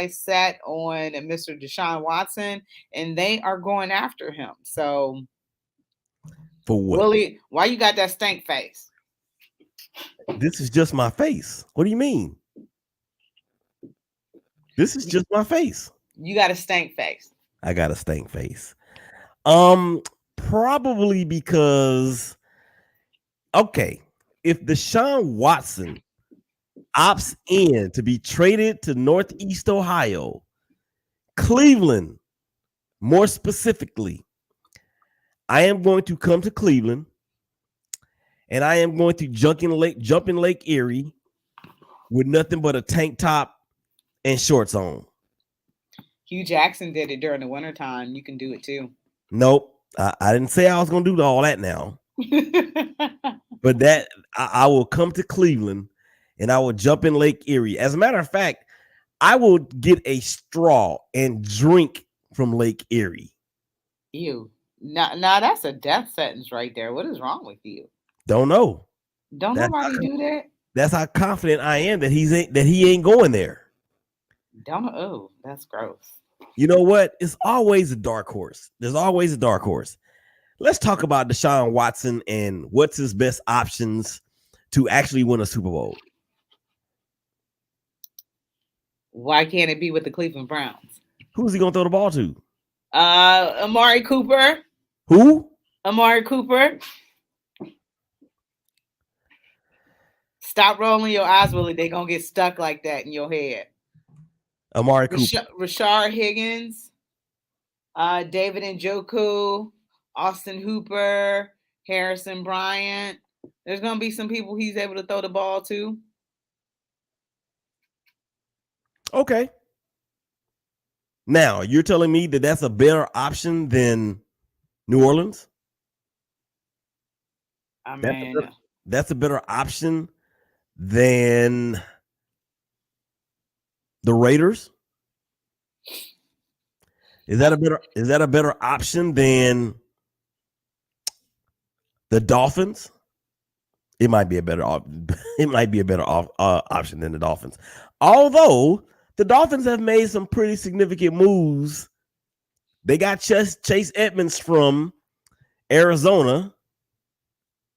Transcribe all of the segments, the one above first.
set on Mr. Deshaun Watson, and they are going after him. So, For what? Willie, why you got that stank face? This is just my face. What do you mean? This is just my face. You got a stank face. I got a stank face. Um, Probably because okay, if Deshaun Watson opts in to be traded to Northeast Ohio, Cleveland, more specifically, I am going to come to Cleveland and I am going to jump in Lake Erie with nothing but a tank top and shorts on. Hugh Jackson did it during the wintertime. You can do it too. Nope. I didn't say I was going to do all that now. But that I will come to Cleveland and I will jump in Lake Erie. As a matter of fact, I will get a straw and drink from Lake Erie. Ew. Now that's a death sentence right there. What is wrong with you? Don't know. Don't nobody do that? That's how confident I am that he ain't going there. Don't know. Oh, that's gross. You know what? It's always a dark horse. There's always a dark horse. Let's talk about Deshaun Watson and what's his best options to actually win a Super Bowl. Why can't it be with the Cleveland Browns? Who's he gonna throw the ball to? Amari Cooper. Who? Amari Cooper. Stop rolling your eyes, Willie. They're gonna get stuck like that in your head. Amari Cooper. Rashard Higgins, David Njoku, Austin Hooper, Harrison Bryant. There's gonna be some people he's able to throw the ball to. Okay. Now, you're telling me that that's a better option than New Orleans? I mean, that's a better option than the Raiders? Is that a better option than the Dolphins? It might be a better option than the Dolphins. Although the Dolphins have made some pretty significant moves. They got Chase Edmonds from Arizona.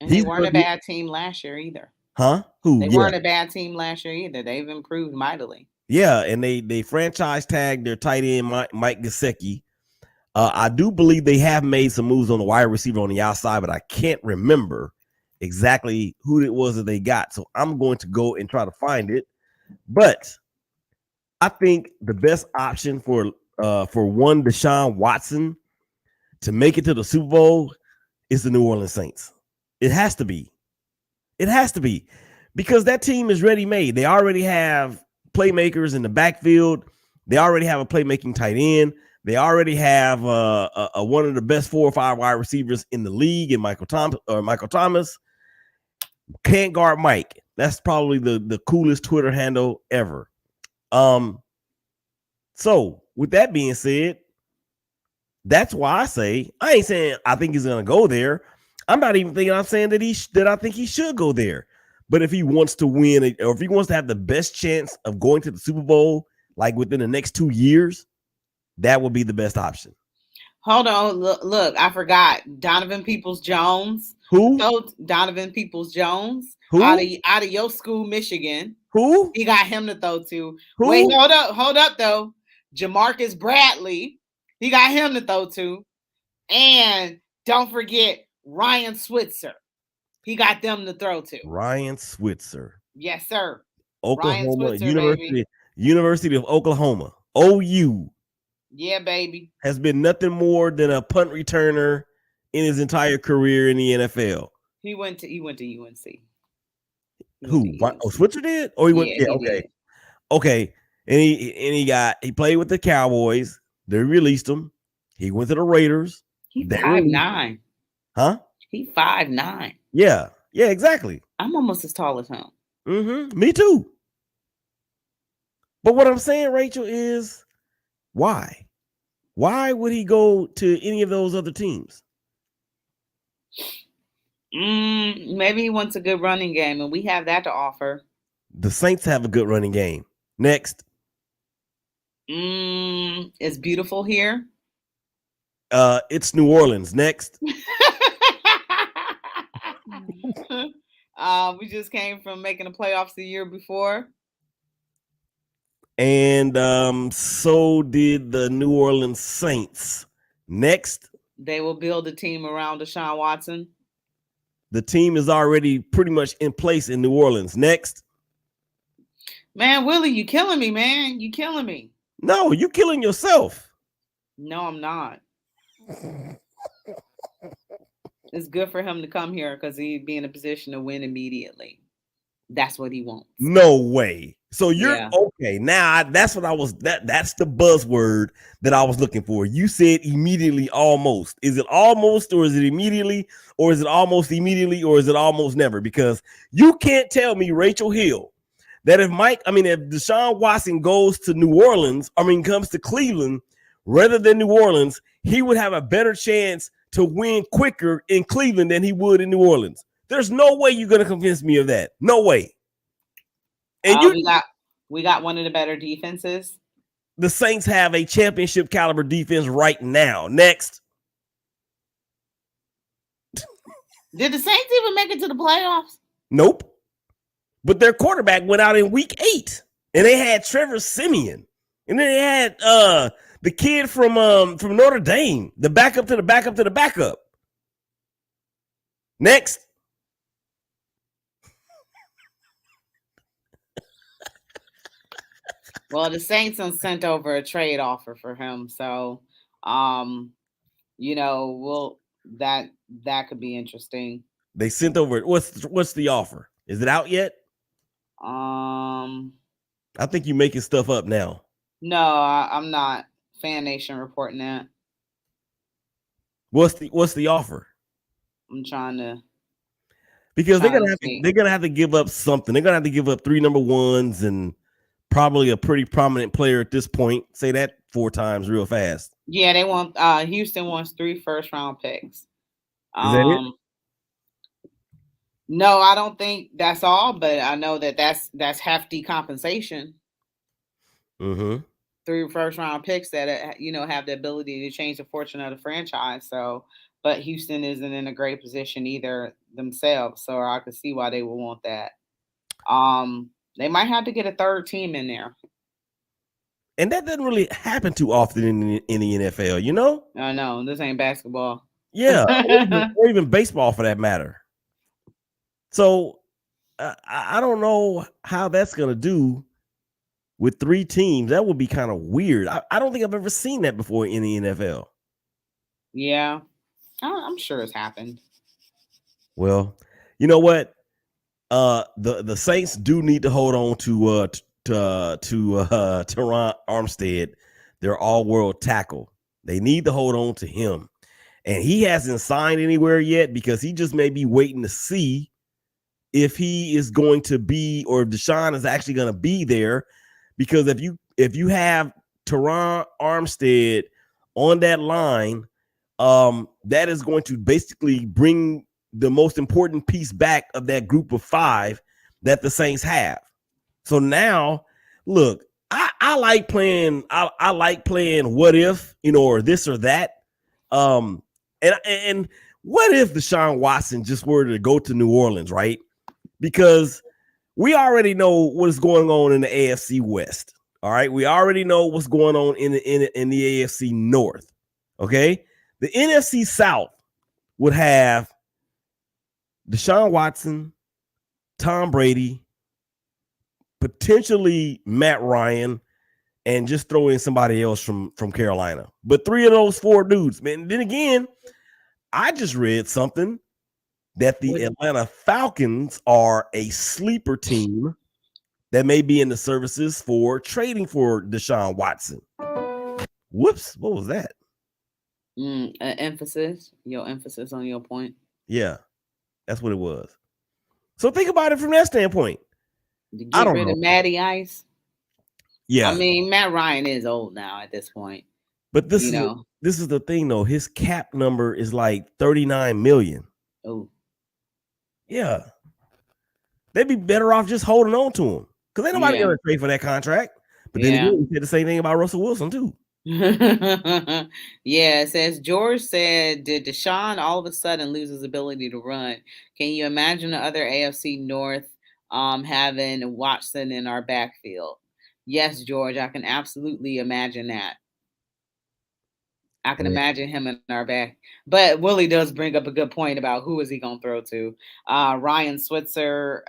And they weren't a bad team last year either. Huh? Who? They weren't a bad team last year either. They've improved mightily. Yeah, and they franchise tagged their tight end Mike Gesicki. I do believe they have made some moves on the wide receiver on the outside, but I can't remember exactly who it was that they got. So I'm going to go and try to find it. But I think the best option for one Deshaun Watson to make it to the Super Bowl is the New Orleans Saints. It has to be. It has to be because that team is ready made. They already have playmakers in the backfield. They already have a playmaking tight end. They already have one of the best 4 or 5 wide receivers in the league in Michael Thomas. Can't guard Mike. That's probably the coolest Twitter handle ever. So with that being said, that's why I ain't saying I think he's gonna go there. I'm not even thinking I'm saying that I think he should go there. But if he wants to win it, or if he wants to have the best chance of going to the Super Bowl, like within the next 2 years, that would be the best option. Hold on. Look, I forgot. Donovan Peoples-Jones. Who? Donovan Peoples-Jones. Who? Out of your school, Michigan. Who? He got him to throw to. Who? Wait, hold up, though. Jamarcus Bradley. He got him to throw to. And don't forget Ryan Switzer. He got them to throw to. Ryan Switzer. Yes, sir. Oklahoma University of Oklahoma. OU. Yeah, baby. Has been nothing more than a punt returner in his entire career in the NFL. He went to UNC. Who? Switzer did? Or he went? Yeah, okay. Did. Okay. And he played with the Cowboys. They released him. He went to the Raiders. He's 5'9". Huh? He's 5'9". Yeah. Yeah, exactly. I'm almost as tall as him. Mm-hmm. Me too. But what I'm saying, Rachel, is why? Why would he go to any of those other teams? Maybe he wants a good running game, and we have that to offer. The Saints have a good running game. Next. It's beautiful here. It's New Orleans. Next. We just came from making the playoffs the year before. And so did the New Orleans Saints. Next. They will build a team around Deshaun Watson. The team is already pretty much in place in New Orleans. Next. Man, Willie, you killing me, man. You killing me. No, you killing yourself. No, I'm not. It's good for him to come here because he'd be in a position to win immediately. That's what he wants. No way. So you're okay. Now that's what I was that's the buzzword that I was looking for. You said immediately almost. Is it almost or is it immediately or is it almost immediately or is it almost never? Because you can't tell me, Rachel Hill, that if Deshaun Watson goes to New Orleans, comes to Cleveland rather than New Orleans, he would have a better chance to win quicker in Cleveland than he would in New Orleans. There's no way you're going to convince me of that. No way. And we got one of the better defenses. The Saints have a championship caliber defense right now. Next. Did the Saints even make it to the playoffs? Nope. But their quarterback went out in week 8. And they had Trevor Siemian. And then they had the kid from Notre Dame, the backup to the backup to the backup. Next. Well, the Saints sent over a trade offer for him, so that could be interesting. They sent over what's the offer? Is it out yet? I think you're making stuff up now. No, I'm not. Fan Nation reporting that. What's the offer? I'm trying to. Because they're gonna have to give up something. They're gonna have to give up 3 number ones and probably a pretty prominent player at this point. Say that 4 times real fast. Yeah, they want Houston wants 3 first-round picks. Is that it? No, I don't think that's all, but I know that's hefty compensation. 3 first-round picks that have the ability to change the fortune of the franchise. So, but Houston isn't in a great position either themselves, so I could see why they would want that. They might have to get a third team in there. And that doesn't really happen too often in the NFL, you know? I know. This ain't basketball. Yeah. or even baseball for that matter. So I don't know how that's going to do with 3 teams. That would be kind of weird. I don't think I've ever seen that before in the NFL. Yeah. I'm sure it's happened. Well, you know what? The Saints do need to hold on to Teron Armstead, their all-world tackle. They need to hold on to him. And he hasn't signed anywhere yet because he just may be waiting to see if he is going to be or if Deshaun is actually going to be there. Because if you have Teron Armstead on that line, that is going to basically bring the most important piece back of that group of 5 that the Saints have. So now, look, I like playing. I like playing what if, or this or that. And what if Deshaun Watson just were to go to New Orleans, right? Because we already know what is going on in the AFC West. All right, we already know what's going on in the AFC North. Okay, the NFC South would have Deshaun Watson, Tom Brady, potentially Matt Ryan, and just throw in somebody else from Carolina. But 3 of those 4 dudes, man. Then again, I just read something that the Atlanta Falcons are a sleeper team that may be in the services for trading for Deshaun Watson. Whoops, what was that? Emphasis. Your emphasis on your point. Yeah, that's what it was. So think about it from that standpoint. To get rid of Matty Ice. Yeah. I mean, Matt Ryan is old now at this point. But this is the thing, though. His cap number is like $39 million. Oh. Yeah. They'd be better off just holding on to him. Because ain't nobody going to trade for that contract. But then Yeah. again, he said the same thing about Russell Wilson too. Yeah, it says George said, "Did Deshaun all of a sudden lose his ability to run? Can you imagine the other AFC North having Watson in our backfield?" Yes, George, I can absolutely imagine that. I can imagine him in our back. But Willie does bring up a good point about who is he going to throw to. Ryan Switzer,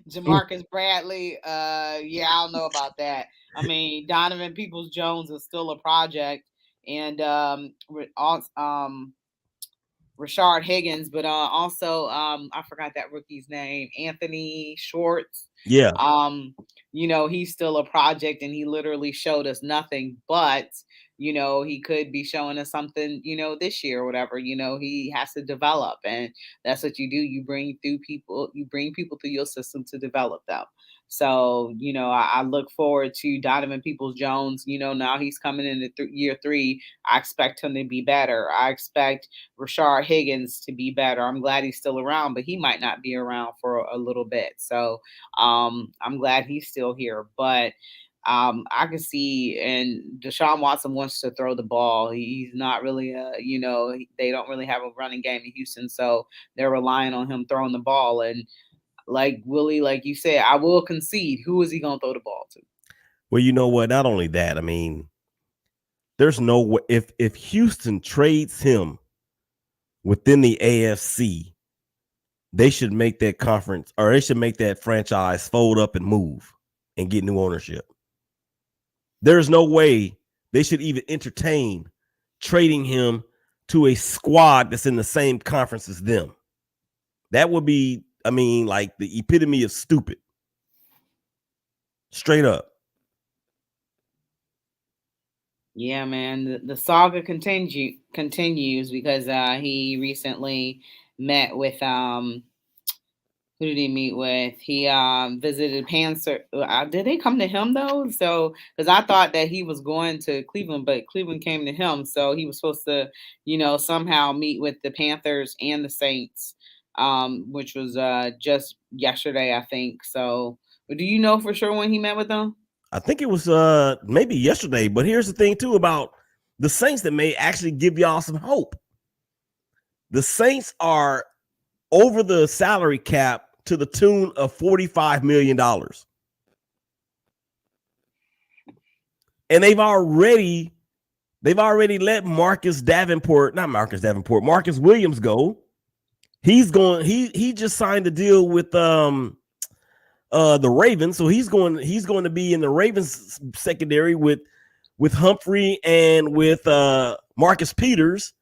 Jamarcus Bradley. Yeah, I don't know about that. I mean, Donovan Peoples-Jones is still a project. And Rashard Higgins, but also I forgot that rookie's name, Anthony Schwartz. Yeah. He's still a project, and he literally showed us nothing, but he could be showing us something, this year or whatever. He has to develop, and that's what you do. You bring people through your system to develop them. So, I look forward to Donovan Peoples-Jones. Now he's coming into year 3. I expect him to be better. I expect Rashard Higgins to be better. I'm glad he's still around, but he might not be around for a little bit. So I'm glad he's still here. But I can see, and Deshaun Watson wants to throw the ball. He's not really, they don't really have a running game in Houston, so they're relying on him throwing the ball. And like Willie, like you said, I will concede. Who is he going to throw the ball to? Well, you know what? Not only that, I mean, there's no way if Houston trades him within the AFC, they should make that conference, or they should make that franchise fold up and move and get new ownership. There's no way they should even entertain trading him to a squad that's in the same conference as them. That would be, I mean, like the epitome of stupid. Straight up. Yeah, man. The saga continues because he recently met with who did he meet with? He visited Panther. Did they come to him though? So because I thought that he was going to Cleveland, but Cleveland came to him, so he was supposed to, somehow meet with the Panthers and the Saints, which was just yesterday, I think. So, do you know for sure when he met with them? I think it was maybe yesterday, but here's the thing too about the Saints that may actually give y'all some hope. The Saints are over the salary cap to the tune of $45 million. And they've already let Marcus Williams go. He just signed a deal with the Ravens, so he's going to be in the Ravens secondary with Humphrey and with Marcus Peters.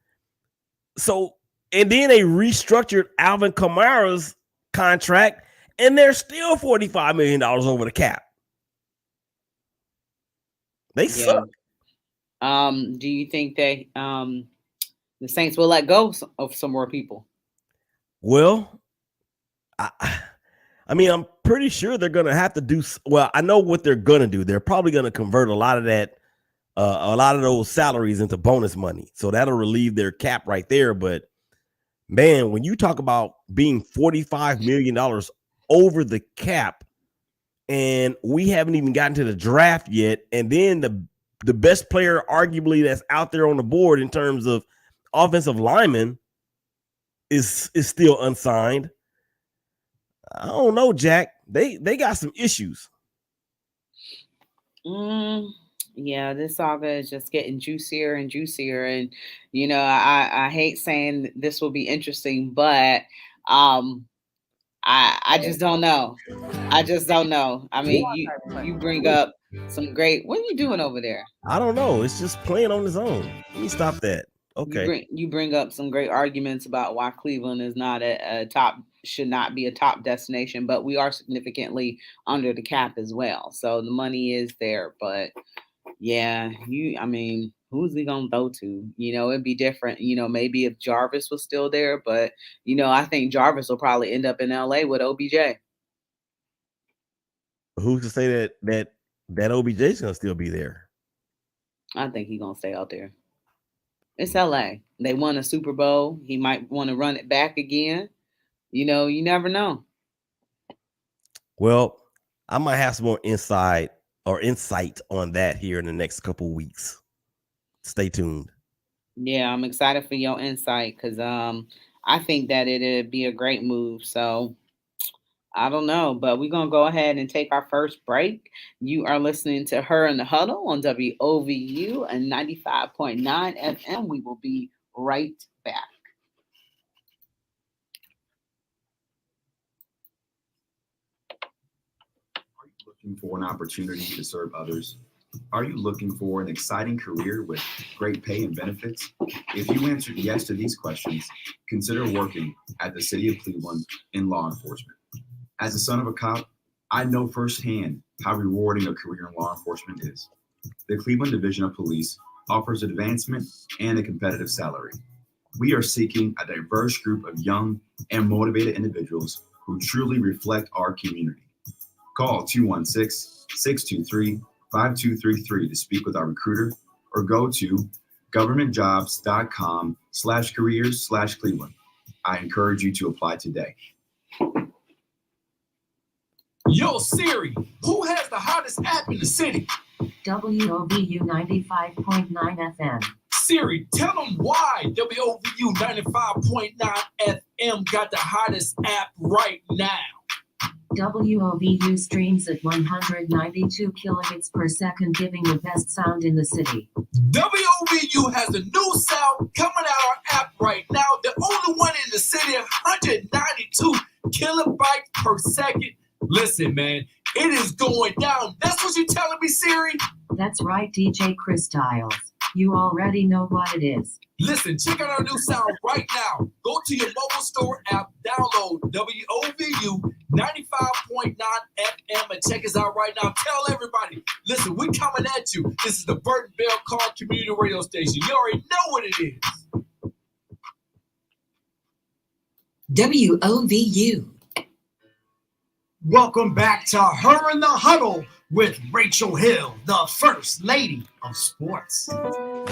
So, and then they restructured Alvin Kamara's contract, and they're still $45 million over the cap. They suck. Do you think that the Saints will let go of some more people? Well, I mean, I'm pretty sure they're going to have to do. Well, I know what they're going to do. They're probably going to convert a lot of those salaries into bonus money. So that'll relieve their cap right there. But man, when you talk about being $45 million over the cap, and we haven't even gotten to the draft yet, and then the best player arguably that's out there on the board in terms of offensive lineman is still unsigned. I don't know, Jack. They got some issues. Yeah, this saga is just getting juicier and juicier, and I hate saying this will be interesting, but I just don't know. I just don't know. I mean, you bring up some great. What are you doing over there? I don't know. It's just playing on its own. Let me stop that. Okay. You bring up some great arguments about why Cleveland is not a top, should not be a top destination, but we are significantly under the cap as well. So the money is there, but yeah, I mean, who's he gonna go to? It'd be different. Maybe if Jarvis was still there, but I think Jarvis will probably end up in LA with OBJ. Who's to say that OBJ's gonna still be there? I think he's gonna stay out there. It's LA. They won a Super Bowl. He might want to run it back again. You never know. Well, I might have some more inside or insight on that here in the next couple weeks. Stay tuned. Yeah, I'm excited for your insight because I think that it'd be a great move. So I don't know, but we're gonna go ahead and take our first break. You are listening to Her in the Huddle on WOVU and 95.9 FM. We will be right back. Are you looking for an opportunity to serve others? Are you looking for an exciting career with great pay and benefits? If you answered yes to these questions, consider working at the City of Cleveland in law enforcement. As a son of a cop, I know firsthand how rewarding a career in law enforcement is. The Cleveland Division of Police offers advancement and a competitive salary. We are seeking a diverse group of young and motivated individuals who truly reflect our community. Call 216-623-5233 to speak with our recruiter or go to governmentjobs.com/careers/Cleveland. I encourage you to apply today. Yo, Siri, who has the hottest app in the city? WOVU 95.9 FM. Siri, tell them why WOVU 95.9 FM got the hottest app right now. WOVU streams at 192 kilobits per second, giving the best sound in the city. WOVU has a new sound coming out our app right now. The only one in the city of 192 kilobytes per second. Listen, man, it is going down. That's what you're telling me, Siri? That's right, DJ Chris Styles. You already know what it is. Listen, check out our new sound right now. Go to your mobile store app, download WOVU 95.9 FM, and check us out right now. Tell everybody, listen, we're coming at you. This is the Burton Bell Call Community Radio Station. You already know what it is. WOVU. Welcome back to Her in the Huddle with Rachel Hill, the First Lady of Sports. All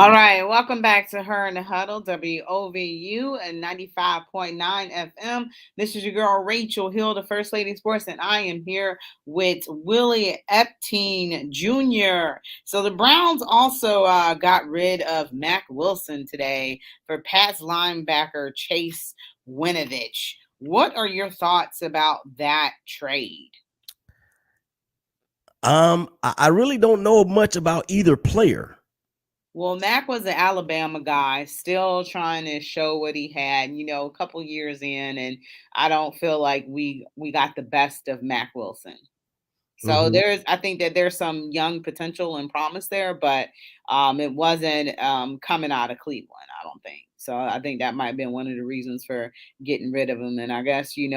right, welcome back to Her in the Huddle, WOVU and 95.9 FM. This is your girl, Rachel Hill, the First Lady of Sports, and I am here with Willie Epteen Jr. So the Browns also got rid of Mack Wilson today for Pats linebacker Chase Winovich. What are your thoughts about that trade? I really don't know much about either player. Well, Mack was an Alabama guy, still trying to show what he had, a couple years in, and I don't feel like we got the best of Mack Wilson. So I think that there's some young potential and promise there, but it wasn't coming out of Cleveland, I don't think. So I think that might have been one of the reasons for getting rid of him. And I guess, the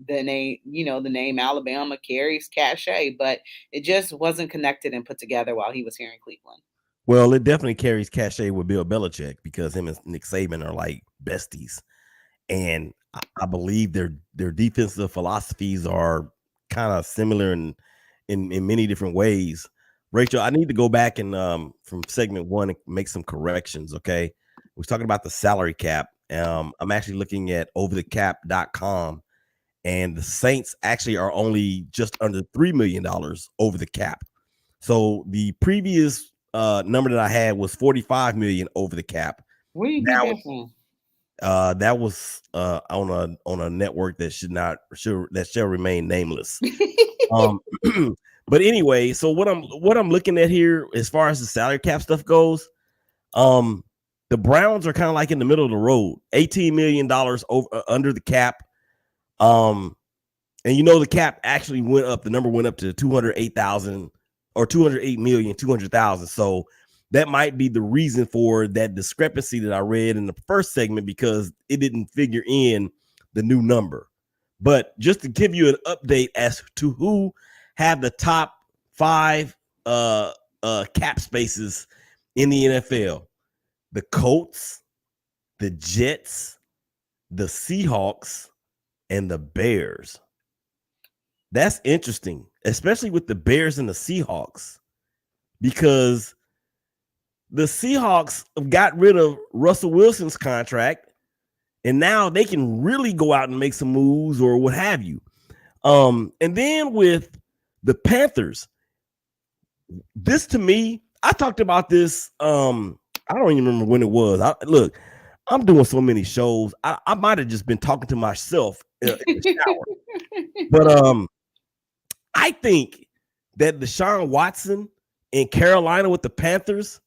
name Alabama carries cachet, but it just wasn't connected and put together while he was here in Cleveland. Well, it definitely carries cachet with Bill Belichick because him and Nick Saban are like besties. And I believe their defensive philosophies are kind of similar in many different ways. Rachel, I need to go back and from segment 1 and make some corrections. Okay, we're talking about the salary cap. I'm actually looking at overthecap.com, and the Saints actually are only just under $3 million over the cap. So the previous number that I had was $45 million over the cap. Where do you get that from? That was on a network that shall remain nameless. But anyway, so what I'm looking at here as far as the salary cap stuff goes, the Browns are kind of like in the middle of the road, $18 million under the cap. And the cap actually went up. The number went up to 208,000 or 208,200,000. So that might be the reason for that discrepancy that I read in the first segment, because it didn't figure in the new number. But just to give you an update as to who have the top 5 cap spaces in the NFL: the Colts, the Jets, the Seahawks, and the Bears. That's interesting, especially with the Bears and the Seahawks, because the Seahawks got rid of Russell Wilson's contract, and now they can really go out and make some moves or what have you. And then with the Panthers, this to me, I talked about this. I don't even remember when it was. Look, I'm doing so many shows. I might have just been talking to myself in the shower. But I think that Deshaun Watson in Carolina with the Panthers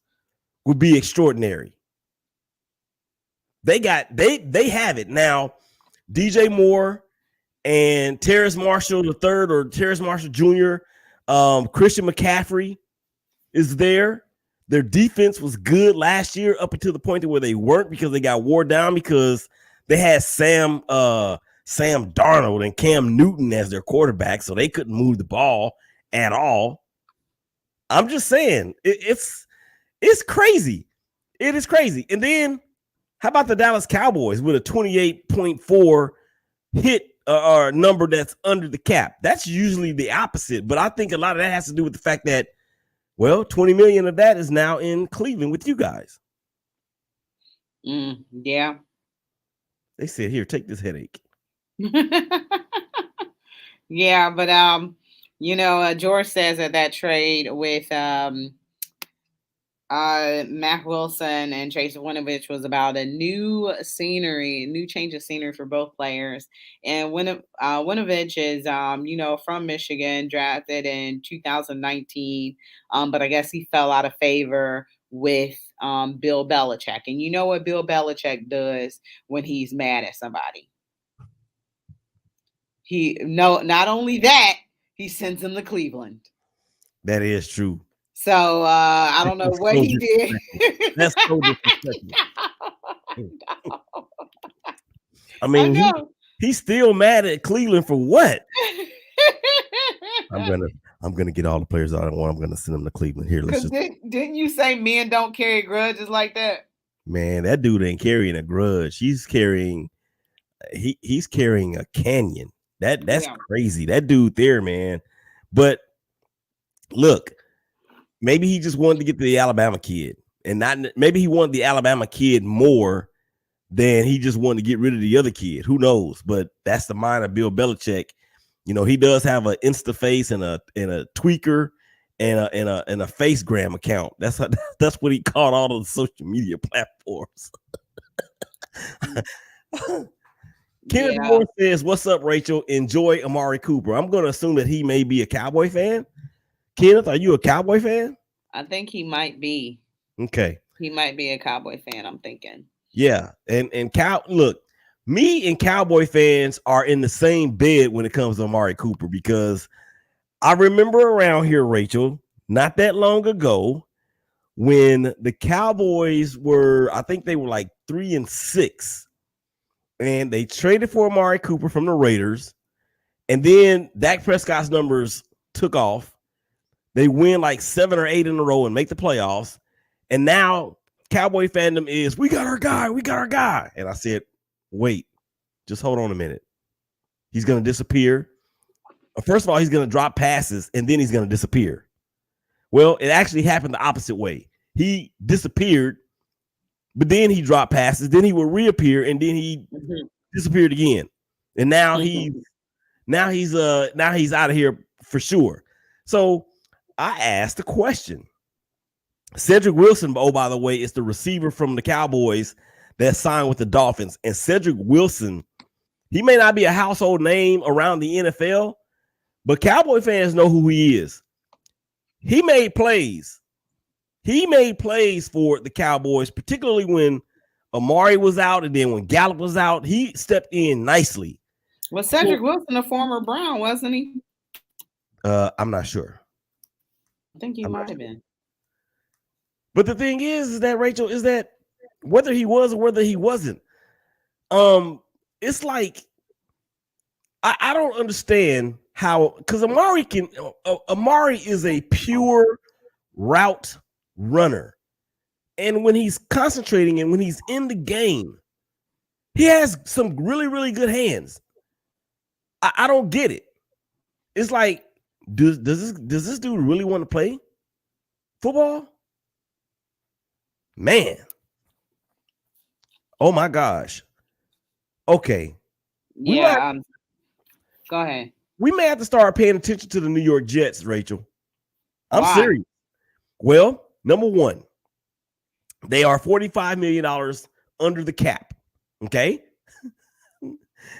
would be extraordinary. They have it now. DJ Moore and Terrace Marshall III or Terrace Marshall Jr., Christian McCaffrey is there. Their defense was good last year up until the point where they weren't because they got wore down because they had Sam Darnold and Cam Newton as their quarterback, so they couldn't move the ball at all. I'm just saying, it's crazy. It is crazy. And then how about the Dallas Cowboys with a 28.4 hit or number that's under the cap? That's usually the opposite, but I think a lot of that has to do with the fact that, well, 20 million of that is now in Cleveland with you guys. Yeah. They said, here, take this headache. Yeah, but George says that trade with Mac Wilson and Chase Winovich was about a new change of scenery for both players. And Winovich is, from Michigan, drafted in 2019, but I guess he fell out of favor with Bill Belichick. And you know what Bill Belichick does when he's mad at somebody? Not only that, he sends him to Cleveland. That is true. So I don't know what he did. That's so disrespectful. I mean, he's still mad at Cleveland for what? I'm gonna get all the players I want. I'm gonna send them to Cleveland. Here, let's just. Didn't you say men don't carry grudges like that? Man, that dude ain't carrying a grudge. He's carrying a canyon. That's crazy. That dude there, man. But look. Maybe he just wanted to get to the Alabama kid, and maybe he wanted the Alabama kid more than he just wanted to get rid of the other kid. Who knows? But that's the mind of Bill Belichick. You know, he does have an Insta face and a tweaker and a FaceGram account. That's what he called all of the social media platforms. Kenneth Moore says, "What's up, Rachel? Enjoy Amari Cooper." I'm going to assume that he may be a Cowboy fan. Kenneth, are you a Cowboy fan? I think he might be. Okay. He might be a Cowboy fan, I'm thinking. Yeah. And look, me and Cowboy fans are in the same bed when it comes to Amari Cooper because I remember around here, Rachel, not that long ago when the Cowboys I think they were like 3-6, and they traded for Amari Cooper from the Raiders, and then Dak Prescott's numbers took off. They win like 7 or 8 in a row and make the playoffs. And now Cowboy fandom is, we got our guy. And I said, wait, just hold on a minute. He's going to disappear. First of all, he's going to drop passes and then he's going to disappear. Well, it actually happened the opposite way. He disappeared, but then he dropped passes. Then he would reappear and then he disappeared again. And now he's out of here for sure. So I asked a question. Cedric Wilson, oh, by the way, is the receiver from the Cowboys that signed with the Dolphins. And Cedric Wilson, he may not be a household name around the NFL, but Cowboy fans know who he is. He made plays. He made plays for the Cowboys, particularly when Amari was out and then when Gallup was out. He stepped in nicely. Was Cedric Wilson a former Brown, wasn't he? I'm not sure. I think he might have been. But the thing is that, Rachel, is that whether he was or whether he wasn't, it's like I don't understand how, because Amari is a pure route runner. And when he's concentrating and when he's in the game, he has some really, really good hands. I don't get it. It's like, does this dude really want to play football? Man. Oh my gosh. Okay. Yeah. Go ahead. we may have to start paying attention to the New York Jets, Rachel. I'm Why? serious. Well, number one, they are $45 million under the cap. Okay.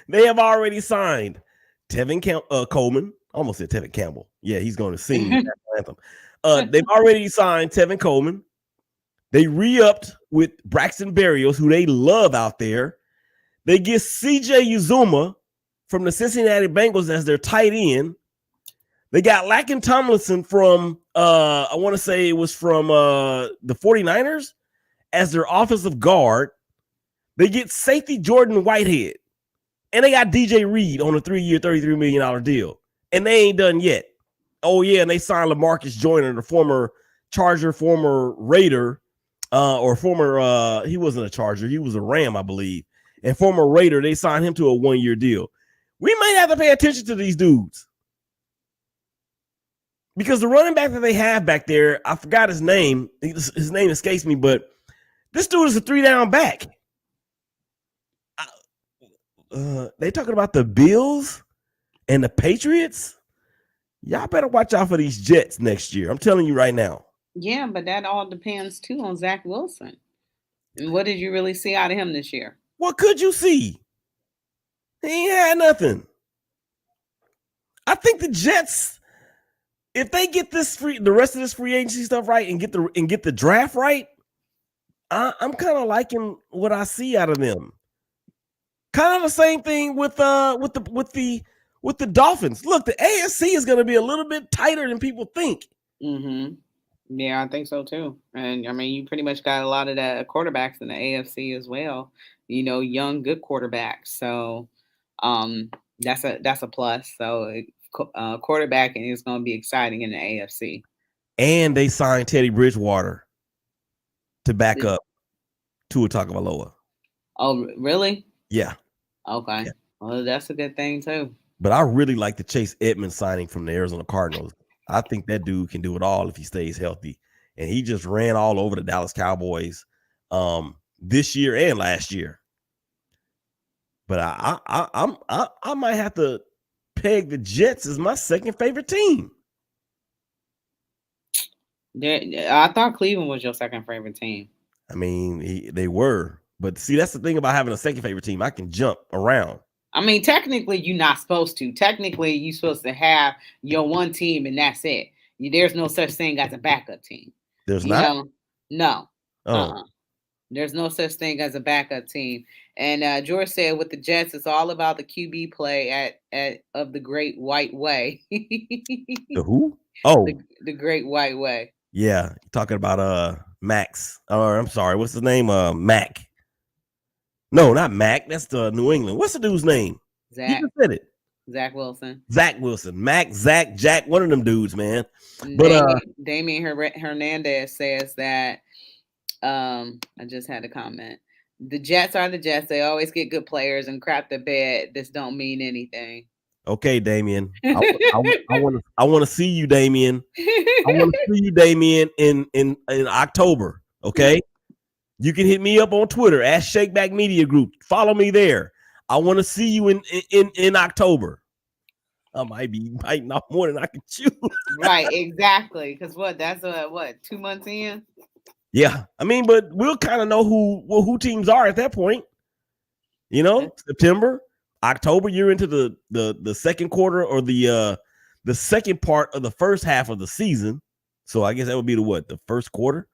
They have already signed Tevin Coleman. Almost said Tevin Campbell. Yeah, he's going to sing the national anthem. They've already signed Tevin Coleman. They re-upped with Braxton Berrios, who they love out there. They get CJ Uzoma from the Cincinnati Bengals as their tight end. They got Laken Tomlinson from, I want to say it was from the 49ers as their offensive guard. They get safety Jordan Whitehead. And they got DJ Reed on a 3-year, $33 million deal. And they ain't done yet. Oh, yeah, and they signed LaMarcus Joyner, the former Charger, former Raider, or former, he wasn't a Charger, he was a Ram, I believe. And former Raider, they signed him to a 1-year deal. We might have to pay attention to these dudes. Because the running back that they have back there, I forgot his name. His name escapes me, but this dude is a 3-down back. They talking about the Bills and the Patriots. Y'all better watch out for these Jets next year. I'm telling you right now. Yeah, but that all depends too on Zach Wilson. And what did you really see out of him this year? What could you see? He ain't had nothing. I think the Jets, if they get the rest of this free agency stuff right and get the draft right, I'm kind of liking what I see out of them. Kind of the same thing with the Dolphins. Look, the AFC is going to be a little bit tighter than people think. Mm-hmm. Yeah, I think so too. And I mean, you pretty much got a lot of the quarterbacks in the AFC as well. You know, young, good quarterbacks. So, that's a plus. So, quarterbacking is going to be exciting in the AFC. And they signed Teddy Bridgewater to back up Tua Tagovailoa. Oh, really? Yeah. Okay. Yeah. Well, that's a good thing too. But I really like the Chase Edmonds signing from the Arizona Cardinals. I think that dude can do it all if he stays healthy. And he just ran all over the Dallas Cowboys this year and last year. But I might have to peg the Jets as my second favorite team. I thought Cleveland was your second favorite team. I mean, they were. But see, that's the thing about having a second favorite team. I can jump around. I mean, technically, you're not supposed to. Technically, you're supposed to have your one team, and that's it. There's no such thing as a backup team. There's not? No. Oh. There's no such thing as a backup team. And George said with the Jets, it's all about the QB play of the Great White Way. The who? Oh. The Great White Way. Yeah. You're talking about Max. Or I'm sorry, what's his name? Mac. No, not Mac. That's the New England. What's the dude's name? Zach. You just said it. Zach Wilson. Zach Wilson. Mac, Zach, Jack, one of them dudes, man. But Damian Hernandez says that I just had a comment. The Jets are the Jets. They always get good players and crap the bed. This don't mean anything. Okay, Damian. I want to see you, Damian. I want to see you, Damian, in October. Okay. You can hit me up on Twitter at Shakeback Media Group. Follow me there. I want to see you in October. I might be biting off more than I can chew. Right, exactly. Because that's 2 months in? Yeah. I mean, but we'll kind of know who teams are at that point. You know, September, October, you're into the second quarter or the second part of the first half of the season. So I guess that would be the first quarter.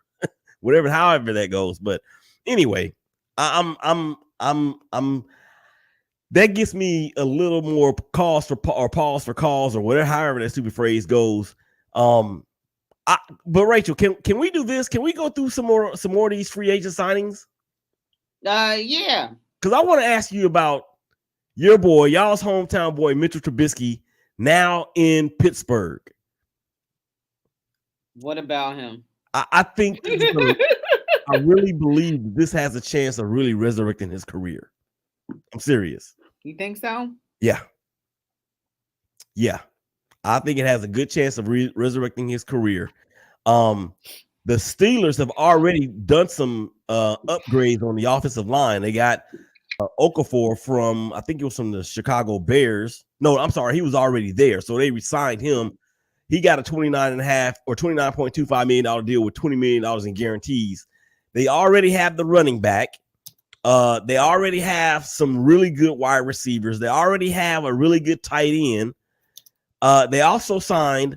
Whatever, however that goes. But anyway, I'm that gives me a little more pause for calls or whatever, however that stupid phrase goes. But Rachel, can we do this? Can we go through some more of these free agent signings? Yeah. Because I want to ask you about your boy, y'all's hometown boy, Mitchell Trubisky, now in Pittsburgh. What about him? I think I really believe this has a chance of really resurrecting his career. I'm serious. You think so? Yeah. I think it has a good chance of resurrecting his career. The Steelers have already done some upgrades on the offensive line. They got Okafor from, I think it was from the Chicago Bears. No, I'm sorry. He was already there. So they re-signed him. He got a $29.5 or $29.25 million deal with $20 million in guarantees. They already have the running back. They already have some really good wide receivers. They already have a really good tight end. They also signed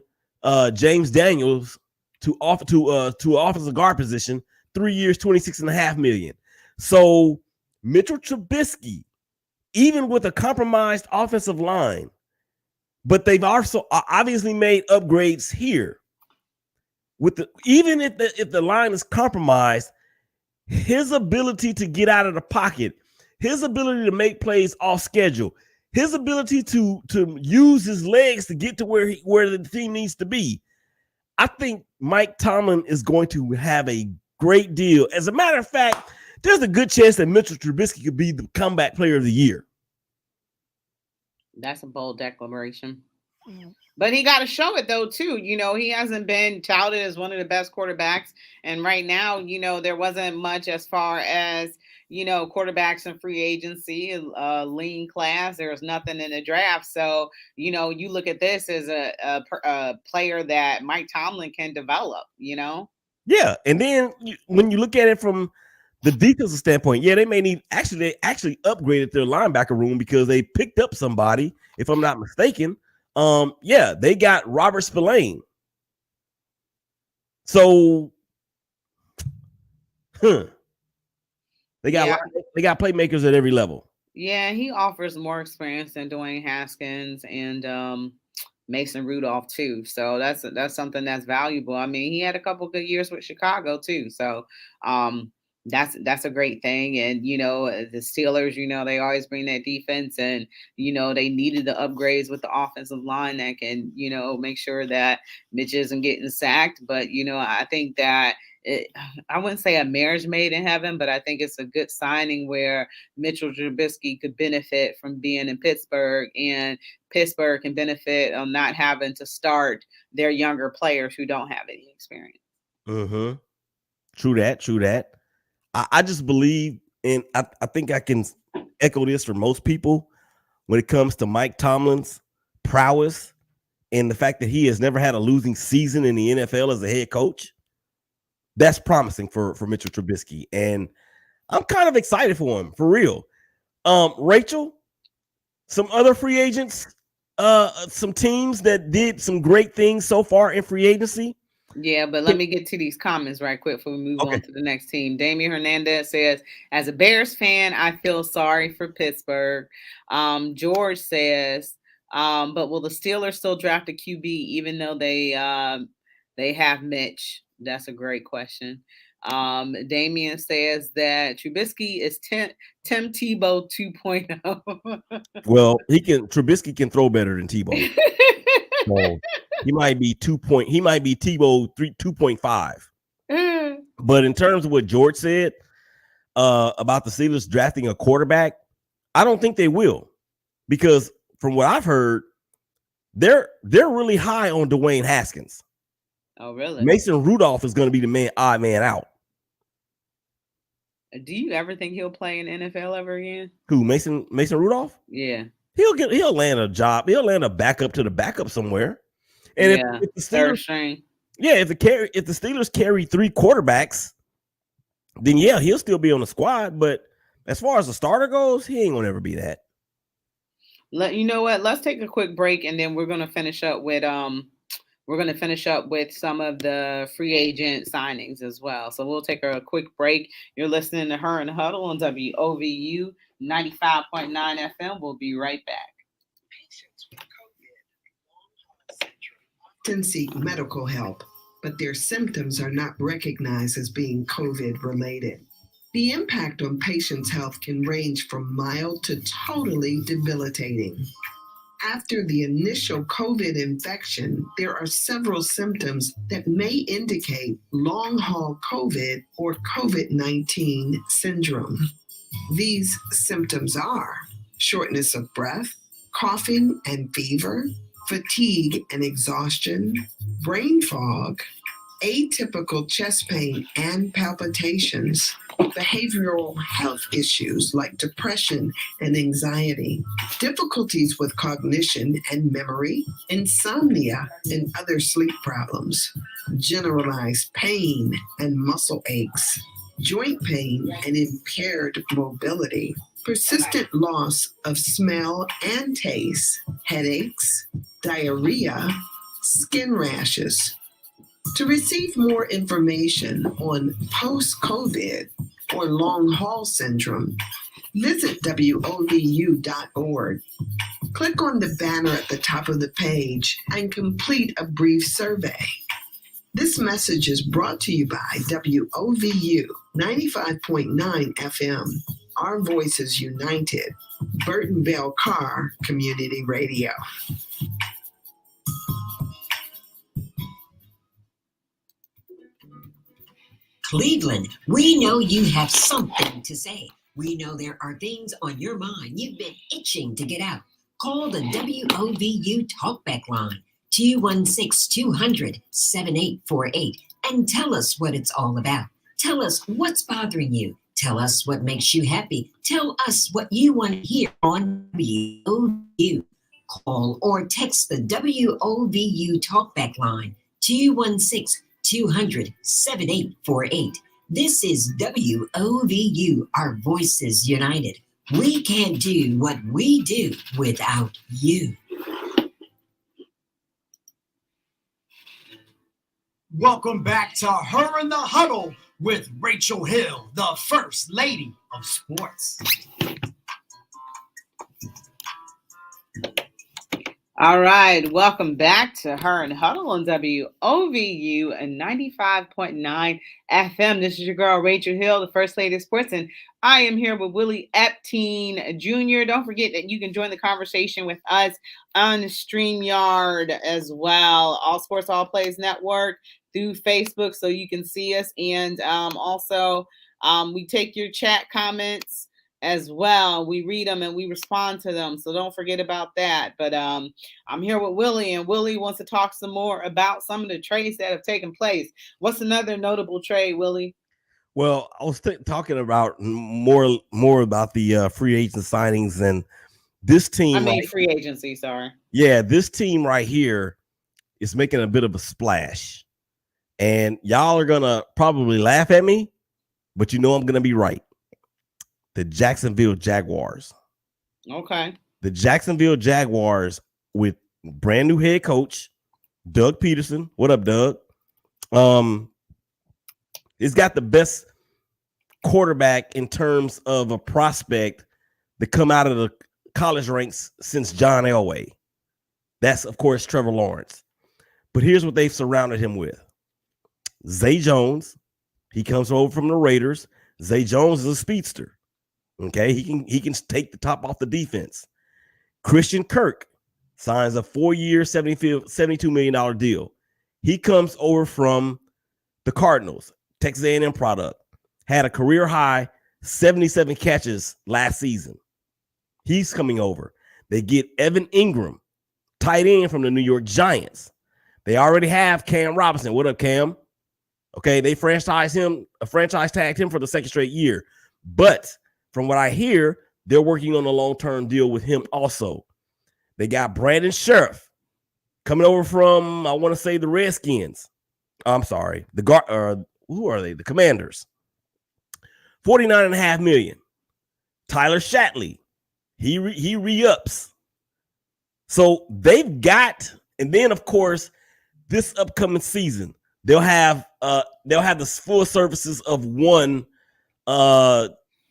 James Daniels to offensive guard position, 3 years, $26.5 million. So Mitchell Trubisky, even with a compromised offensive line, but they've also obviously made upgrades here. Even if the line is compromised, his ability to get out of the pocket, his ability to make plays off schedule, his ability to use his legs to get to where the team needs to be. I think Mike Tomlin is going to have a great deal. As a matter of fact, there's a good chance that Mitchell Trubisky could be the comeback player of the year. That's a bold declaration. But he got to show it, though, too. You know, he hasn't been touted as one of the best quarterbacks. And right now, you know, there wasn't much as far as, you know, quarterbacks in free agency, lean class. There was nothing in the draft. So, you know, you look at this as a player that Mike Tomlin can develop, you know? Yeah. And then when you look at it from the defensive standpoint, yeah, they actually upgraded their linebacker room because they picked up somebody, if I'm not mistaken. Yeah, they got Robert Spillane. So, they got playmakers at every level. Yeah, he offers more experience than Dwayne Haskins and Mason Rudolph too. So that's something that's valuable. I mean, he had a couple good years with Chicago too. So that's a great thing. And, you know, the Steelers, you know, they always bring that defense and, you know, they needed the upgrades with the offensive line that can, you know, make sure that Mitch isn't getting sacked. But, you know, I think that I wouldn't say a marriage made in heaven, but I think it's a good signing where Mitchell Trubisky could benefit from being in Pittsburgh, and Pittsburgh can benefit on not having to start their younger players who don't have any experience. Mm-hmm. True that. I just believe, and I think I can echo this for most people when it comes to Mike Tomlin's prowess and the fact that he has never had a losing season in the NFL as a head coach. That's promising for Mitchell Trubisky, and I'm kind of excited for him, for real. Rachel, some other free agents, some teams that did some great things so far in free agency. Yeah, but let me get to these comments right quick before we move on to the next team. Damian Hernandez says, as a Bears fan, I feel sorry for Pittsburgh. George says, but will the Steelers still draft a QB even though they have Mitch? That's a great question. Damian says that Trubisky is Tim Tebow 2.0. Well, Trubisky can throw better than Tebow. So he might be Tebow 2.5. But in terms of what George said about the Steelers drafting a quarterback, I don't think they will, because from what I've heard, they're really high on Dwayne Haskins. Oh, really? Mason Rudolph is going to be the odd man out. Do you ever think he'll play in the NFL ever again? Who, Mason Rudolph? Yeah. He'll land a job. He'll land a backup to the backup somewhere. And if the Steelers, if the Steelers carry 3 quarterbacks, then yeah, he'll still be on the squad. But as far as the starter goes, he ain't gonna ever be that. You know what? Let's take a quick break, and then we're gonna finish up with some of the free agent signings as well. So we'll take a quick break. You're listening to Her in the Huddle on WOVU 95.9 FM. We'll be right back. Patients with COVID often seek medical help, but their symptoms are not recognized as being COVID related. The impact on patients' health can range from mild to totally debilitating. After the initial COVID infection, there are several symptoms that may indicate long-haul COVID or COVID-19 syndrome. These symptoms are shortness of breath, coughing and fever, fatigue and exhaustion, brain fog, atypical chest pain and palpitations, behavioral health issues like depression and anxiety, difficulties with cognition and memory, insomnia and other sleep problems, generalized pain and muscle aches, joint pain and impaired mobility, persistent loss of smell and taste, headaches, diarrhea, skin rashes. To receive more information on post-COVID or long haul syndrome, visit WOVU.org. Click on the banner at the top of the page and complete a brief survey. This message is brought to you by WOVU 95.9 FM. Our Voices United, Burtonville Carr Community Radio. Cleveland, we know you have something to say. We know there are things on your mind you've been itching to get out. Call the WOVU Talkback line, 216-200-7848, and tell us what it's all about. Tell us what's bothering you. Tell us what makes you happy. Tell us what you want to hear on WOVU. Call or text the WOVU Talkback line, 216-200-7848. This is WOVU, Our Voices United. We can't do what we do without you. Welcome back to Her in the Huddle with Rachel Hill, the First Lady of Sports. All right, welcome back to Her and Huddle on WOVU and 95.9 FM. This is your girl, Rachel Hill, the First Lady of Sports, and I am here with Willie Epteen Jr. Don't forget that you can join the conversation with us on StreamYard as well. All Sports, All Plays Network through Facebook, so you can see us. And also, we take your chat comments as well. We read them and we respond to them, so don't forget about that. But I'm here with Willie, and Willie wants to talk some more about some of the trades that have taken place. What's another notable trade, Willie? Well, I was talking about more about the free agent signings, and this team. Free agency. Sorry. Yeah, this team right here is making a bit of a splash, and y'all are gonna probably laugh at me, but you know I'm gonna be right. The Jacksonville Jaguars. Okay. The Jacksonville Jaguars with brand new head coach, Doug Peterson. What up, Doug? It's got the best quarterback in terms of a prospect that come out of the college ranks since John Elway. That's, of course, Trevor Lawrence. But here's what they've surrounded him with. Zay Jones. He comes over from the Raiders. Zay Jones is a speedster. Okay, he can take the top off the defense. Christian Kirk signs a 4-year, $72 million deal. He comes over from the Cardinals, Texas A&M product. Had a career high 77 catches last season. He's coming over. They get Evan Ingram, tight end from the New York Giants. They already have Cam Robinson. What up, Cam? Okay, they franchise tagged him for the second straight year. But from what I hear, they're working on a long-term deal with him also. They got Brandon Sheriff coming over from, I want to say, the Redskins. I'm sorry. Who are they? The Commanders. $49.5 million. Tyler Shatley. He re-ups. So they've got, and then of course, this upcoming season, they'll have the full services of one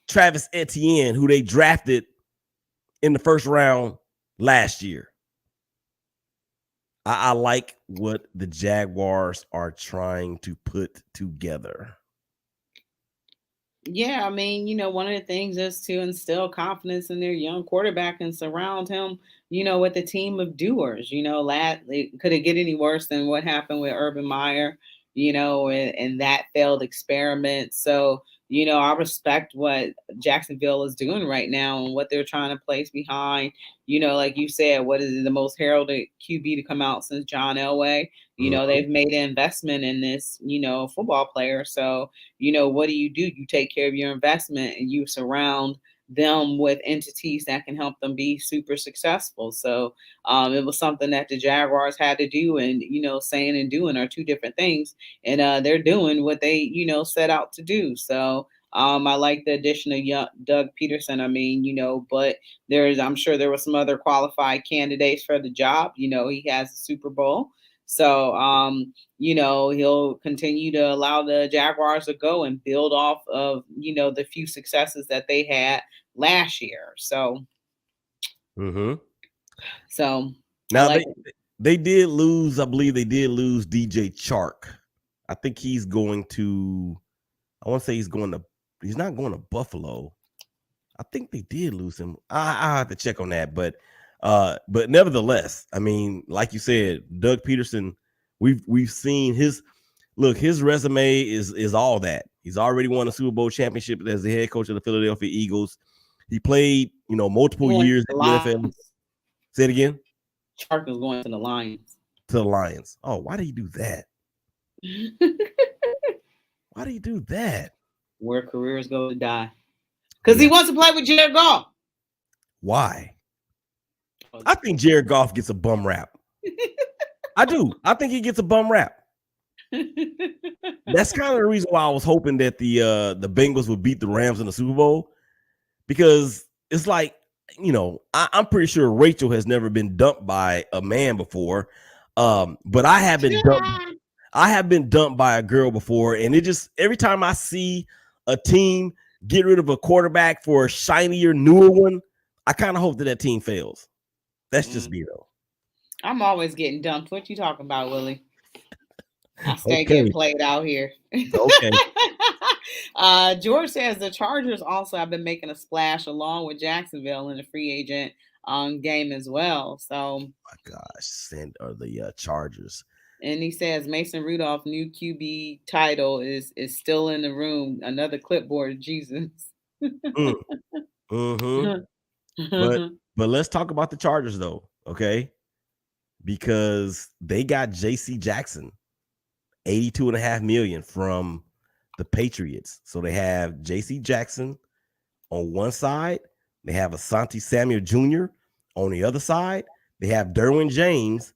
Travis Etienne, who they drafted in the first round last year. I like what the Jaguars are trying to put together. Yeah, I mean, one of the things is to instill confidence in their young quarterback and surround him, with a team of doers. It couldn't get any worse than what happened with Urban Meyer. and that failed experiment. So, I respect what Jacksonville is doing right now and what they're trying to place behind, like you said, what is the most heralded QB to come out since John Elway? They've made an investment in this, football player. So, what do? You take care of your investment and you surround them with entities that can help them be super successful. So it was something that the Jaguars had to do, and saying and doing are two different things, and they're doing what they set out to do. So I like the addition of Doug Peterson. I mean, but I'm sure there were some other qualified candidates for the job. He has a Super Bowl. So, he'll continue to allow the Jaguars to go and build off of, the few successes that they had last year. So, so now they did lose. I believe they did lose DJ Chark. I think he's going to, I want to say he's not going to Buffalo. I think they did lose him. I have to check on that, but nevertheless, I mean, like you said, Doug Peterson, we've seen his resume is all that. He's already won a Super Bowl championship as the head coach of the Philadelphia Eagles. He played, multiple years in the NFL. Say it again. Chark is going to the Lions. To the Lions. Oh, why did he do that? Why do you do that? Where careers go to die. Because he wants to play with Jared Goff. Why? I think Jared Goff gets a bum rap. I do. I think he gets a bum rap. That's kind of the reason why I was hoping that the Bengals would beat the Rams in the Super Bowl, because it's like, I'm pretty sure Rachel has never been dumped by a man before, but I have been dumped. I have been dumped by a girl before, and it just, every time I see a team get rid of a quarterback for a shinier, newer one, I kind of hope that team fails. That's just me, though. I'm always getting dumped. What you talking about, Willie? I stay getting played out here. Okay. George says the Chargers also have been making a splash along with Jacksonville in the free agent game as well. So, oh my gosh, the Chargers. And he says Mason Rudolph new QB title is still in the room. Another clipboard, Jesus. But let's talk about the Chargers though, okay? Because they got JC Jackson, $82.5 million from the Patriots. So they have JC Jackson on one side, they have Asante Samuel Jr. on the other side, they have Derwin James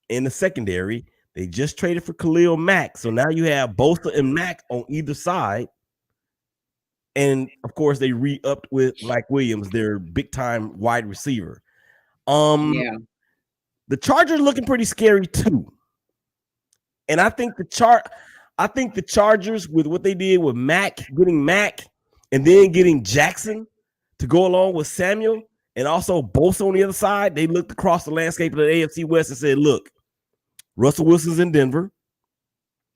in the secondary. They just traded for Khalil Mack. So now you have Bosa and Mack on either side. And of course, they re-upped with Mike Williams, their big-time wide receiver. The Chargers looking pretty scary too. And I think the Chargers, with what they did with getting Mack, and then getting Jackson to go along with Samuel, and also Bosa on the other side, they looked across the landscape of the AFC West and said, look, Russell Wilson's in Denver.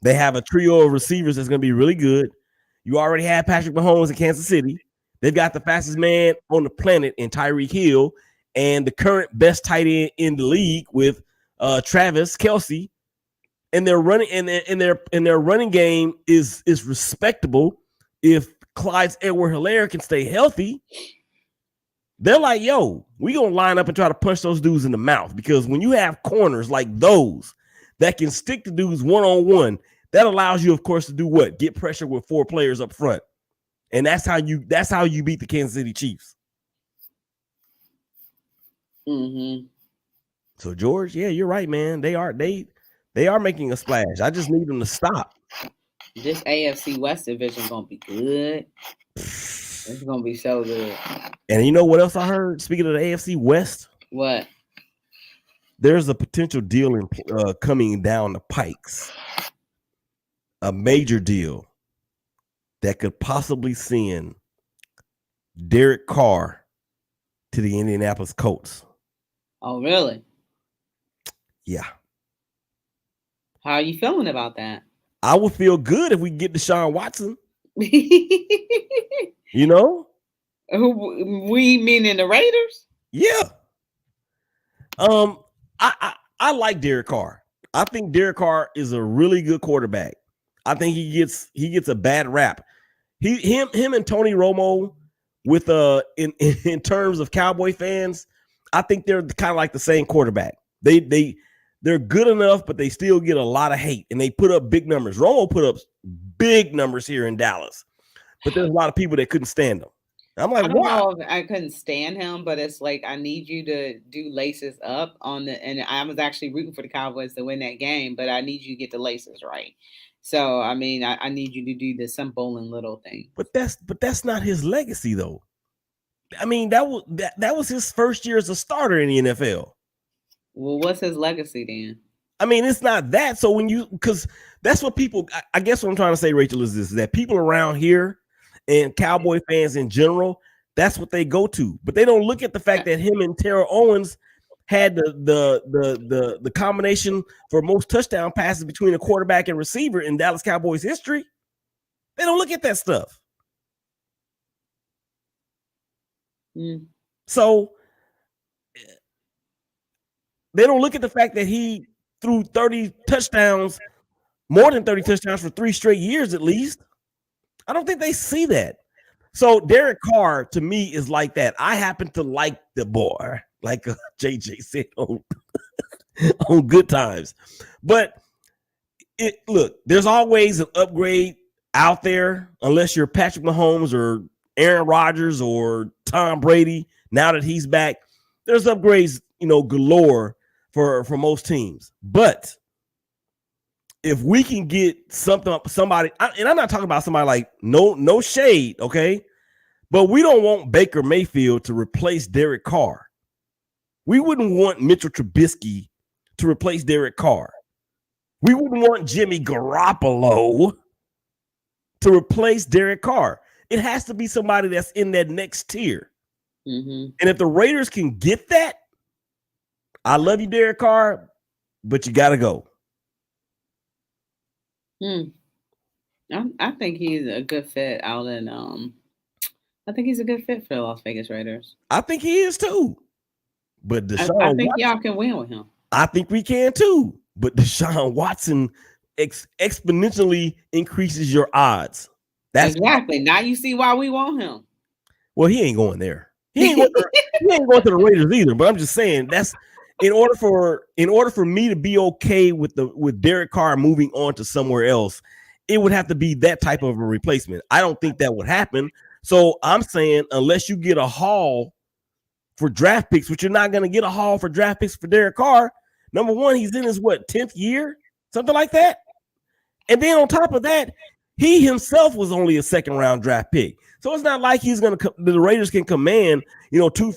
They have a trio of receivers that's going to be really good. You already have Patrick Mahomes in Kansas City. They've got the fastest man on the planet in Tyreek Hill, and the current best tight end in the league with Travis Kelce. And their running and their running game is respectable. If Clyde Edwards-Helaire can stay healthy, they're like, yo, we gonna line up and try to punch those dudes in the mouth, because when you have corners like those that can stick the dudes one-on-one, that allows you, of course, to do what? Get pressure with four players up front. And that's how you beat the Kansas City Chiefs. So George, yeah, you're right, man. They are making a splash. I just need them to stop. This AFC West division gonna be good. It's gonna be so good. And you know what else I heard? Speaking of the AFC West, what? There's a potential deal coming down the pikes. A major deal that could possibly send Derek Carr to the Indianapolis Colts. Oh, really? Yeah. How are you feeling about that? I would feel good if we get Deshaun Watson. You know? Who we meaning the Raiders? Yeah. I like Derek Carr. I think Derek Carr is a really good quarterback. I think he gets a bad rap. Him and Tony Romo with in terms of Cowboy fans, I think they're kind of like the same quarterback. They're good enough, but they still get a lot of hate, and they put up big numbers. Romo put up big numbers here in Dallas, but there's a lot of people that couldn't stand him. I'm like, I don't why? know if I couldn't stand him, but it's like I need you to do laces up on the. And I was actually rooting for the Cowboys to win that game, but I need you to get the laces right. So I mean, I need you to do the simple and little thing. But that's not his legacy, though. I mean, that was his first year as a starter in the NFL. Well, what's his legacy then? I mean, it's not that. So because that's what people, I guess what I'm trying to say, Rachel, is that people around here and Cowboy fans in general, that's what they go to. But they don't look at the fact that him and Terrell Owens had the combination for most touchdown passes between a quarterback and receiver in Dallas Cowboys history. They don't look at that stuff. So they don't look at the fact that he threw 30 touchdowns, more than 30 touchdowns for 3 straight years at least. I don't think they see that. So Derek Carr to me is like that. I happen to like the boy, like JJ said on Good Times. But look, there's always an upgrade out there, unless you're Patrick Mahomes or Aaron Rodgers or Tom Brady. Now that he's back, there's upgrades, galore for most teams. But if we can get somebody, and I'm not talking about somebody like no shade, okay? But we don't want Baker Mayfield to replace Derek Carr. We wouldn't want Mitchell Trubisky to replace Derek Carr. We wouldn't want Jimmy Garoppolo to replace Derek Carr. It has to be somebody that's in that next tier. Mm-hmm. And if the Raiders can get that, I love you, Derek Carr, but you got to go. I think he's a good fit out in I think he's a good fit for the Las Vegas Raiders. I think he is too. But Deshaun I think Watson, y'all can win with him. I think we can too. But Deshaun Watson exponentially increases your odds. That's exactly. Now you see why we want him. Well, he ain't going there. He ain't going to the Raiders either. But I'm just saying that's in order for me to be okay with Derek Carr moving on to somewhere else, it would have to be that type of a replacement. I don't think that would happen. So I'm saying unless you get a haul for draft picks, which you're not going to get a haul for draft picks for Derek Carr. Number one, he's in his 10th year, something like that. And then on top of that, he himself was only a 2nd round draft pick. So it's not like the Raiders can command, 2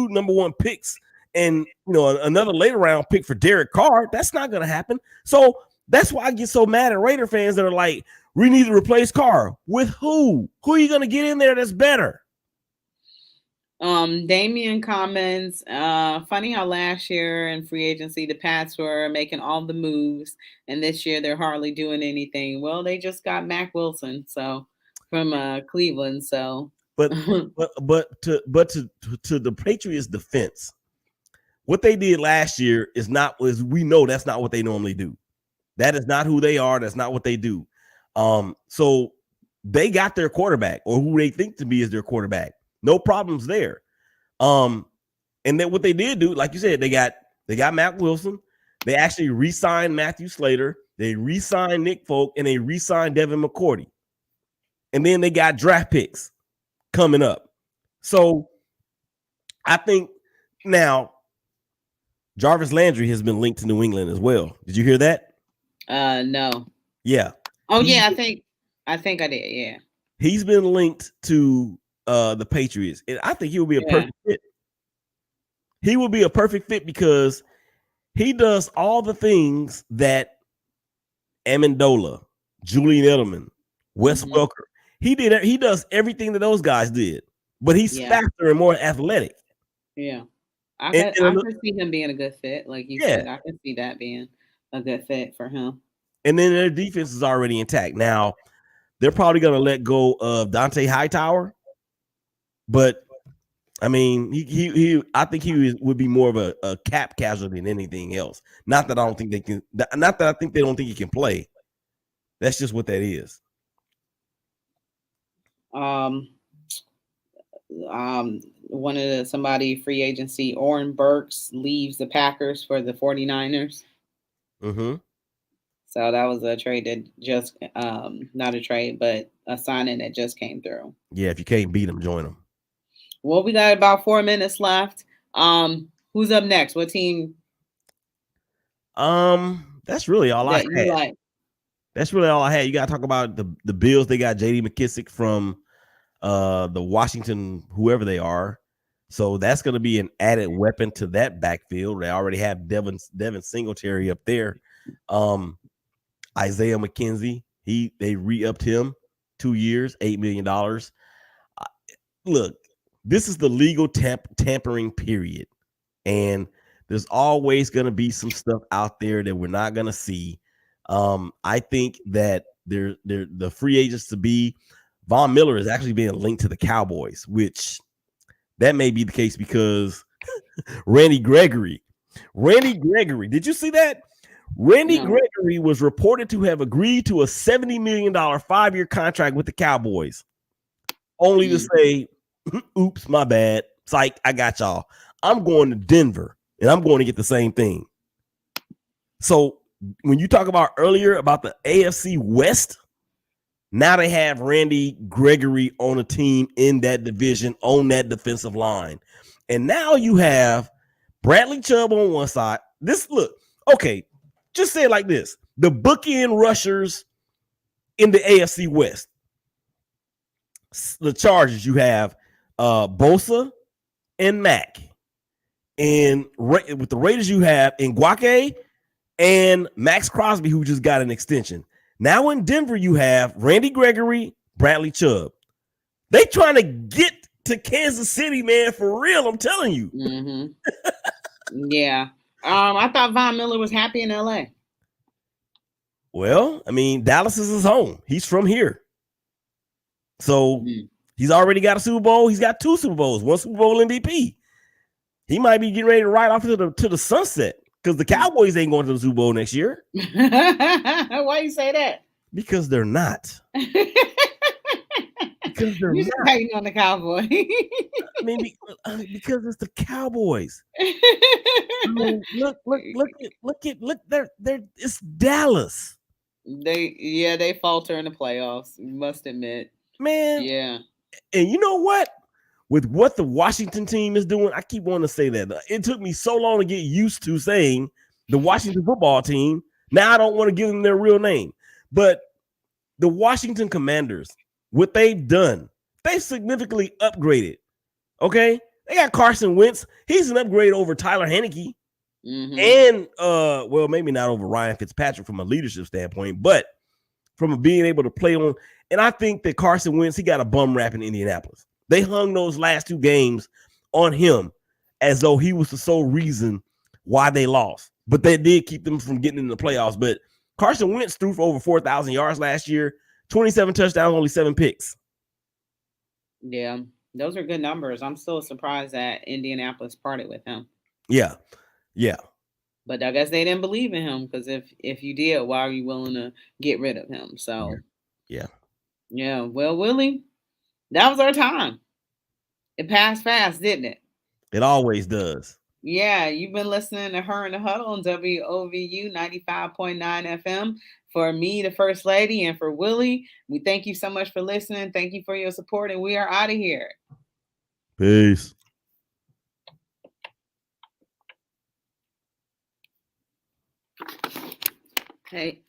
number 1 picks and, another later round pick for Derek Carr. That's not going to happen. So that's why I get so mad at Raider fans that are like, we need to replace Carr. With who? Who are you going to get in there that's better? Damian comments, funny how last year in free agency, the Pats were making all the moves, and this year they're hardly doing anything. Well, they just got Mac Wilson, so from Cleveland. So, but to the Patriots' defense, what they did last year we know that's not what they normally do. That is not who they are. That's not what they do. So they got their quarterback, or who they think to be is their quarterback. No problems there. And then what they did do, like you said, they got Mac Wilson. They actually re-signed Matthew Slater. They re-signed Nick Folk, and they re-signed Devin McCourty. And then they got draft picks coming up. So I think now Jarvis Landry has been linked to New England as well. Did you hear that? No. Yeah. Oh, yeah, I think I did, yeah. He's been linked to the Patriots. And I think he will be a perfect fit. He will be a perfect fit because he does all the things that Amendola, Julian Edelman, Wes Welker. He does everything that those guys did, but he's faster and more athletic. Yeah. I can see him being a good fit. Like you said, I can see that being a good fit for him. And then their defense is already intact. Now, they're probably going to let go of Dante Hightower, but I mean, I think he would be more of a cap casualty than anything else. Not that I don't think they can. Not that I think they don't think he can play. That's just what that is. Somebody free agency, Oren Burks leaves the Packers for the 49ers. Mm-hmm. So that was a trade that just not a trade, but a signing that just came through. Yeah, if you can't beat them, join them. Well, we got about 4 minutes left. Who's up next? What team? That's really all I had. Like? That's really all I had. You got to talk about the Bills. They got J.D. McKissick from the Washington, whoever they are. So that's going to be an added weapon to that backfield. They already have Devin Singletary up there. Isaiah McKenzie, they re-upped him 2 years, $8 million. Look, this is the legal tampering period, and there's always going to be some stuff out there that we're not going to see. I think that they're the free agents to be. Von Miller is actually being linked to the Cowboys, which that may be the case because Randy Gregory, did you see that? Randy Gregory was reported to have agreed to a $70 million 5-year contract with the Cowboys, only to say, oops, my bad. Psych, I got y'all. I'm going to Denver, and I'm going to get the same thing. So when you talk about earlier about the AFC West, now they have Randy Gregory on a team in that division on that defensive line. And now you have Bradley Chubb on one side. Okay, just say it like this. The bookend rushers in the AFC West. The Chargers, you have Bosa and Mack. And with the Raiders, you have Ngwake and Max Crosby, who just got an extension. Now in Denver, you have Randy Gregory, Bradley Chubb. They trying to get to Kansas City, man, for real. I'm telling you. Mm-hmm. Yeah. I thought Von Miller was happy in LA. Well, I mean, Dallas is his home. He's from here. So he's already got a Super Bowl. He's got 2 Super Bowls, 1 Super Bowl MVP. He might be getting ready to ride off to the sunset. Because the Cowboys ain't going to the Super Bowl next year. Why you say that? Because they're not. Because they're you not. hating on the Cowboys. I mean, because it's the Cowboys. I mean, look, it's Dallas. They falter in the playoffs. You must admit, man. Yeah, and you know what? With what the Washington team is doing, I keep wanting to say that. It took me so long to get used to saying the Washington football team. Now I don't want to give them their real name. But the Washington Commanders, what they've done, they've significantly upgraded. Okay? They got Carson Wentz. He's an upgrade over Tyler Heineke. Mm-hmm. And, well, maybe not over Ryan Fitzpatrick from a leadership standpoint, but from being able to play on. And I think that Carson Wentz, he got a bum rap in Indianapolis. They hung those last 2 games on him as though he was the sole reason why they lost. But they did keep them from getting in the playoffs. But Carson Wentz threw for over 4,000 yards last year, 27 touchdowns, only 7 picks. Yeah, those are good numbers. I'm still surprised that Indianapolis parted with him. Yeah. But I guess they didn't believe in him because if you did, why are you willing to get rid of him? So, yeah. Well, Willie, that was our time. It passed fast, didn't it? It always does. Yeah, you've been listening to Her in the Huddle on WOVU 95.9 FM. For me, the First Lady, and for Willie, we thank you so much for listening. Thank you for your support, and we are out of here. Peace. Hey.